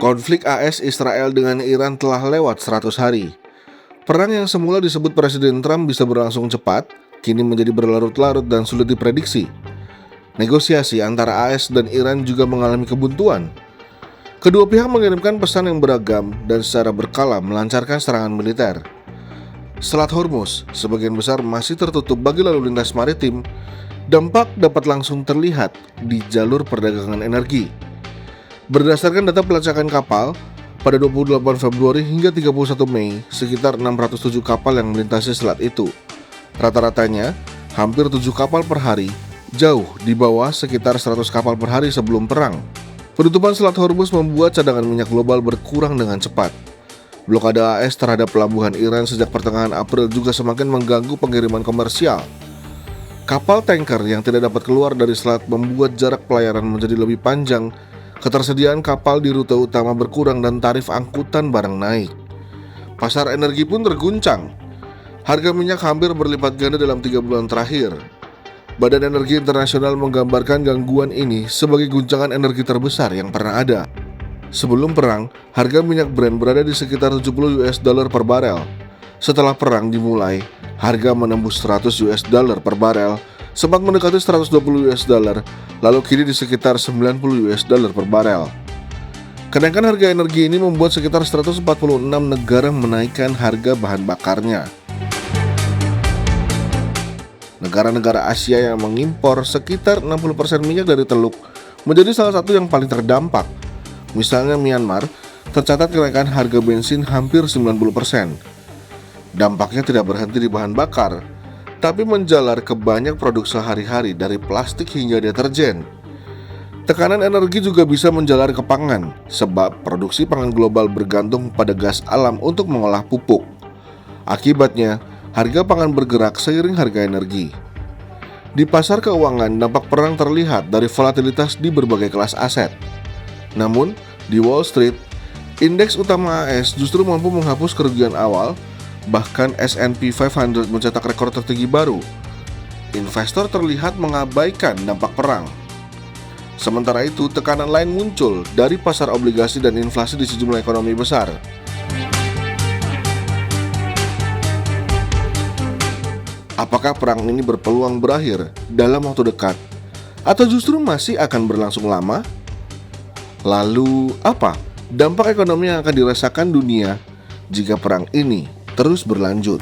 Konflik AS Israel dengan Iran telah lewat 100 hari. Perang yang semula disebut Presiden Trump bisa berlangsung cepat, kini menjadi berlarut-larut dan sulit diprediksi. Negosiasi antara AS dan Iran juga mengalami kebuntuan. Kedua pihak mengirimkan pesan yang beragam dan secara berkala melancarkan serangan militer. Selat Hormuz sebagian besar masih tertutup bagi lalu lintas maritim. Dampak dapat langsung terlihat di jalur perdagangan energi. Berdasarkan data pelacakan kapal, pada 28 Februari hingga 31 Mei, sekitar 607 kapal yang melintasi selat itu. Rata-ratanya, hampir 7 kapal per hari, jauh di bawah sekitar 100 kapal per hari sebelum perang. Penutupan Selat Hormuz membuat cadangan minyak global berkurang dengan cepat. Blokade AS terhadap pelabuhan Iran sejak pertengahan April juga semakin mengganggu pengiriman komersial. Kapal tanker yang tidak dapat keluar dari selat membuat jarak pelayaran menjadi lebih panjang, ketersediaan kapal di rute utama berkurang dan tarif angkutan barang naik. Pasar energi pun terguncang. Harga minyak hampir berlipat ganda dalam 3 bulan terakhir. Badan Energi Internasional menggambarkan gangguan ini sebagai guncangan energi terbesar yang pernah ada. Sebelum perang, harga minyak Brent berada di sekitar $70 per barel. Setelah perang dimulai, harga menembus $100 per barel, sempat mendekati $120, lalu kini di sekitar $90 per barel. Kenaikan harga energi ini membuat sekitar 146 negara menaikkan harga bahan bakarnya. Negara-negara Asia yang mengimpor sekitar 60% minyak dari Teluk menjadi salah satu yang paling terdampak. Misalnya Myanmar, tercatat kenaikan harga bensin hampir 90%. Dampaknya tidak berhenti di bahan bakar, tapi menjalar ke banyak produk sehari-hari dari plastik hingga deterjen. Tekanan energi juga bisa menjalar ke pangan, sebab produksi pangan global bergantung pada gas alam untuk mengolah pupuk. Akibatnya, harga pangan bergerak seiring harga energi. Di pasar keuangan, dampak perang terlihat dari volatilitas di berbagai kelas aset. Namun, di Wall Street, indeks utama AS justru mampu menghapus kerugian awal. Bahkan S&P 500 mencetak rekor tertinggi baru. Investor terlihat mengabaikan dampak perang. Sementara itu, tekanan lain muncul dari pasar obligasi dan inflasi di sejumlah ekonomi besar. Apakah perang ini berpeluang berakhir dalam waktu dekat, atau justru masih akan berlangsung lama? Lalu, apa dampak ekonomi yang akan dirasakan dunia jika perang ini terus berlanjut?